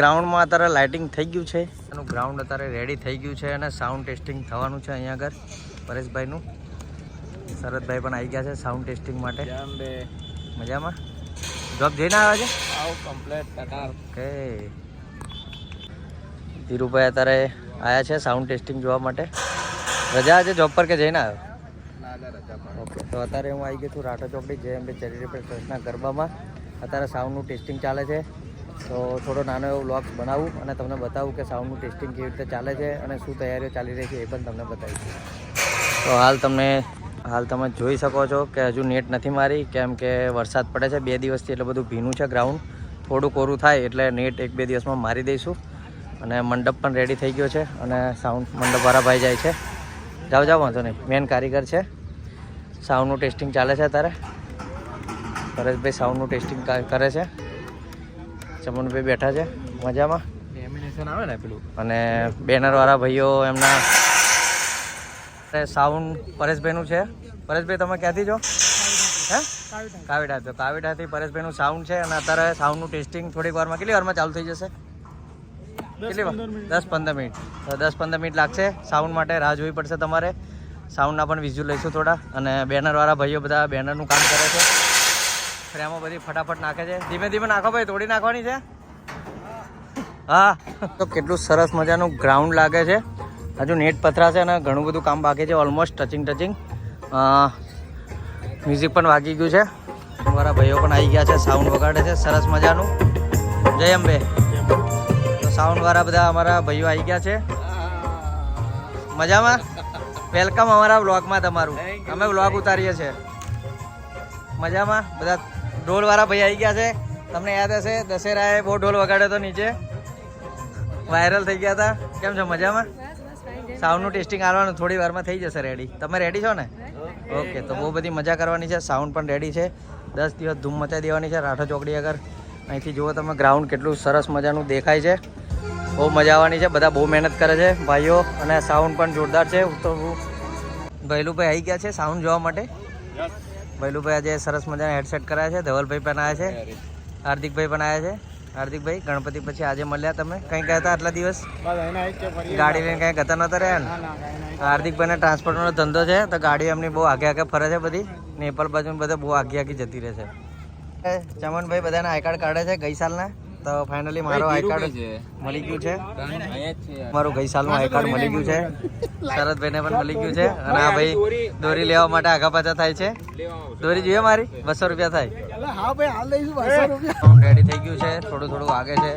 ગ્રાઉન્ડમાં અત્યારે લાઇટિંગ થઈ ગયું છે, એનું ગ્રાઉન્ડ અત્યારે રેડી થઈ ગયું છે અને સાઉન્ડ ટેસ્ટિંગ થવાનું છે અહીંયા આગળ પરેશભાઈનું. શરદભાઈ પણ આવી ગયા છે સાઉન્ડ ટેસ્ટિંગ માટે. મજામાં જોબ જઈને આવ્યા છે? ઓકે. ધીરુભાઈ અત્યારે આવ્યા છે સાઉન્ડ ટેસ્ટિંગ જોવા માટે. રજા છે જોબ પર કે જઈને આવ્યો? ઓકે. તો અત્યારે હું આવી ગયો છું રાઠોડ ચોકડી JMB ચેરિટેબલ ટ્રસ્ટના ગરબામાં. અત્યારે સાઉન્ડનું ટેસ્ટિંગ ચાલે છે, તો થોડો નાનો એવો વ્લોગ્સ બનાવું અને તમને બતાવું કે સાઉન્ડનું ટેસ્ટિંગ કેવી રીતે ચાલે છે અને શું તૈયારીઓ ચાલી રહી છે એ પણ તમને બતાવીશ. તો હાલ તમે જોઈ શકો છો કે હજુ નેટ નથી મારી, કેમ કે વરસાદ પડે છે 2 દિવસથી, એટલે બધું ભીનું છે ગ્રાઉન્ડ. થોડું કોરું થાય એટલે નેટ 1-2 દિવસમાં મારી દઈશું. અને મંડપ પણ રેડી થઈ ગયો છે અને સાઉન્ડ મંડપવાળા ભાઈ જાય છે. જાઓ વાંધો નહીં, મેન કારીગર છે. સાઉન્ડનું ટેસ્ટિંગ ચાલે છે અત્યારે. પરેશભાઈ સાઉન્ડનું ટેસ્ટિંગ કરે છે. ચમનભાઈ બેઠા છે મજામાં. લેમિનેશન આવે ને પેલું, અને બેનરવાળા ભાઈઓ એમના સાઉન્ડ પરેશભાઈનું છે. પરેશભાઈ તમે ક્યાંથી છો? હે કાવીડા. તો કાવીડાથી પરેશભાઈનું સાઉન્ડ છે અને અત્યારે સાઉન્ડનું ટેસ્ટિંગ થોડીક વારમાં, કેટલી વારમાં ચાલુ થઈ જશે? કેટલી વાર? 10-15 મિનિટ. તો 10-15 મિનિટ લાગશે સાઉન્ડ માટે. રાહ જોવી પડશે તમારે. સાઉન્ડના પણ વિઝ્યુઅલ લઈશું થોડા. અને બેનરવાળા ભાઈઓ બધા બેનરનું કામ કરે છે. ફ્રેમો બધી ફટાફટ નાખે છે. ધીમે ધીમે નાખો ભાઈ, તોડી નાખવાની છે. હા. તો કેટલું સરસ મજાનું ગ્રાઉન્ડ લાગે છે. હજુ નેટ પથરા છે અને ઘણું બધું કામ બાકી છે. ઓલમોસ્ટ ટચિંગ મ્યુઝિક પણ વાગી ગયું છે. મારા ભાઈઓ પણ આવી ગયા છે, સાઉન્ડ વગાડે છે સરસ મજાનું. જય અંબે. તો સાઉન્ડવાળા બધા અમારા ભાઈઓ આવી ગયા છે. મજામાં? વેલકમ અમારા વ્લોગમાં તમારું. અમે વ્લોગ ઉતારીએ છીએ. મજામાં? બધા ઢોલવાળા ભાઈ આવી ગયા છે. તમને યાદ હશે દશેરાએ બહુ ઢોલ વગાડ્યો હતો, નીચે વાયરલ થઈ ગયા હતા. કેમ છો? મજામાં? સાઉન્ડનું ટેસ્ટિંગ આવવાનું થોડી વારમાં થઈ જશે રેડી. તમે રેડી છો ને? ઓકે. તો બહુ બધી મજા કરવાની છે. સાઉન્ડ પણ રેડી છે. 10 દિવસ ધૂમ મચાવી દેવાની છે રાઠોડ ચોકડી આગળ. અહીંથી જુઓ તમે ગ્રાઉન્ડ કેટલું સરસ મજાનું દેખાય છે. બહુ મજા આવવાની છે. બધા બહુ મહેનત કરે છે ભાઈઓ, અને સાઉન્ડ પણ જોરદાર છે. તો ભૈલુભાઈ આવી ગયા છે સાઉન્ડ જોવા માટે. ભૈલુભાઈ આજે સરસ મજાના હેડસેટ કરાયા છે. ધવલભાઈ પણ આવ્યા છે. હાર્દિકભાઈ પણ આવ્યા છે. હાર્દિકભાઈ, ગણપતિ પછી આજે મળ્યા. તમે કઈ ગયા હતા આટલા દિવસ? ગાડી લઈને કઈ ગતા નતા રહ્યા ને? હાર્દિકભાઈને ટ્રાન્સપોર્ટનો ધંધો છે, તો ગાડી એમની બહુ આગે ફરે છે બધી. નેપાલ બાજુ બધા બહુ આગે જતી રહે છે. ચમનભાઈ બધાને આઈ કાર્ડ કાઢે છે ગઈ સાલના. તો ફાઇનલી મારો આઈ કાર્ડ મળી ગયું છે. મારું ગઈ સાલનું આઈ કાર્ડ મળી ગયું છે. શરદભાઈને પણ મળી ગયું છે. અને આ ભાઈ દોરી લેવા માટે આગા પાછા થાય છે. દોરી જોઈએ મારી? 200 રૂપિયા થાય. રેડી થઈ ગયું છે. થોડું આગે છે.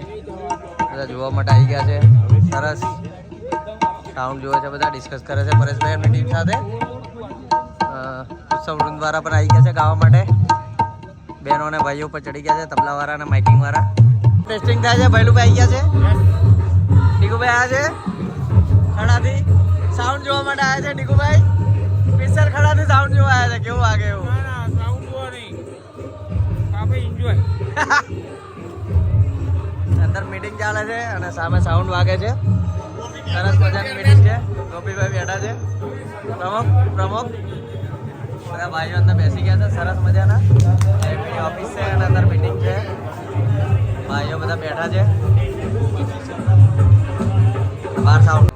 બધા જોવા માટે આવી ગયા છે. સરસ સાઉન્ડ જોવે છે. બધા ડિસ્કસ કરે છે પરેશભાઈ એમની ટીમ સાથે. ઉત્સવ વૃંદવાળા પણ આવી ગયા છે ગાવા માટે. બહેનો અને ભાઈઓ પર ચડી ગયા છે, તબલાવાળા અને માઇકિંગવાળા. ટેસ્ટિંગ થાય છે. ભૈલુભાઈ આવી ગયા છે. ડીકુભાઈ આવ્યા છે ખડાથી સાઉન્ડ જોવા માટે. આવ્યા છે ડીકુભાઈ સ્પેશિયલ ખડાથી સાઉન્ડ જોવા આવ્યા છે. કેવું વાગે એવું? અંદર મીટિંગ ચાલે છે અને સામે સાઉન્ડ વાગે છે. સરસ મજાની મીટિંગ છે. ગોપીભાઈ બેઠા છે. પ્રમુખ બધા ભાઈઓ અંદર બેસી ગયા છે સરસ મજાના. ઓફિસ છે અને અંદર મીટિંગ છે. ભાઈઓ બધા બેઠા છે. બહાર સાઉન્ડ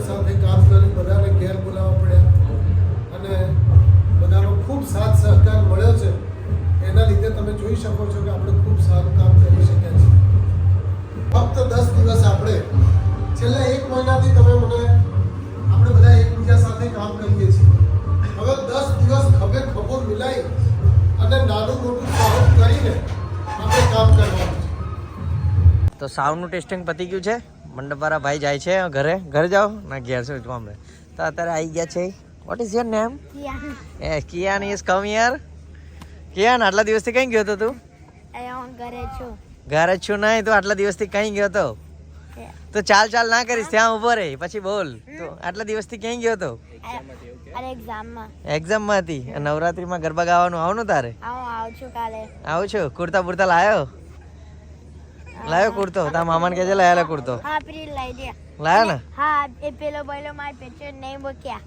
સાથે કામ કરી બધાને ઘેર બોલાવવા પડ્યા અને બધાનો ખૂબ સાથ સહકાર મળ્યો છે. એના લીધે તમે જોઈ શકો છો કે આપણે ખૂબ સારું કામ કરી શક્યા છીએ. ફક્ત 10 દિવસ આપણે છેલ્લા 1 મહિનાથી તમે આપણે બધા એકબીજા સાથે કામ કરીએ છીએ. હવે 10 દિવસ ખભો મિલાઈ અને નાનું મોટું સહયોગ કરીને આપણે કામ કરવાનું છે. તો સાઉન્ડનું ટેસ્ટિંગ પતી ગયું છે. મંડપવાળા ભાઈ જાય છે ઘરે જાઓ ના ઘેર છે હમણાં. તો અત્યારે આવી ગયા છે. What is your name? Kian is come here. Kian, આટલા દિવસથી કઈ ગયો હતો તું? ઘરે છું નહીં. તું આટલા દિવસથી કઈ ગયો હતો? તો ચાલ ના કરીશ, ત્યાં ઉભો રહે પછી બોલ. તો આટલા દિવસથી ક્યાં ગયો હતો? એક્ઝામમાં હતી. નવરાત્રીમાં ગરબા ગાવાનું આવવાનું તારે? આવું છું. કુર્તા બુર્તા લાયો કુર્તો? તારા મામાને કહેજે લાયા કુર્તો. લાયા ને હા એ પેલો બૈલો મારી પિક્ચર નહીં મૂક્યા.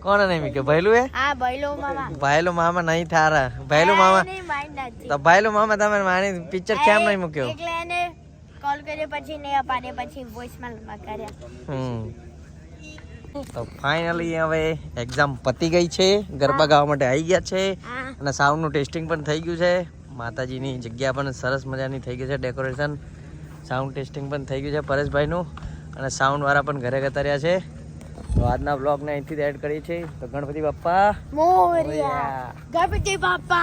કોને નહીં મૂક્યો ભૈલું એ હા બૈલો મામા. ભાઈલો મામા નહીં થારા ભાઈલો મામા નહીં માઇન્ડ નથી. તો ભાઈલો મામા તમે માની પિક્ચર કેમ નહીં મૂક્યો એટલે એને કોલ કર્યો પછી નહીં અપાડે પછી વોઇસમેલ માં કર્યા. તો ફાઇનલી હવે એક્ઝામ પતી ગઈ છે ગરબા ગાવા માટે આવી ગયા છે હા અને સાઉન્ડનું ટેસ્ટિંગ પણ થઈ ગયું છે માતાજીની જગ્યા પણ સરસ મજાની થઈ ગઈ છે ડેકોરેશન સાઉન્ડ ટેસ્ટિંગ પણ થઈ ગયું છે પરેશભાઈનું અને સાઉન્ડવાળા પણ ઘરે ગતા રહ્યા છે તો આજના બ્લોગને અહીંથી જ એડ કરીએ છીએ તો ગણપતિ બાપ્પા મોરિયા ગણપતિ બાપા.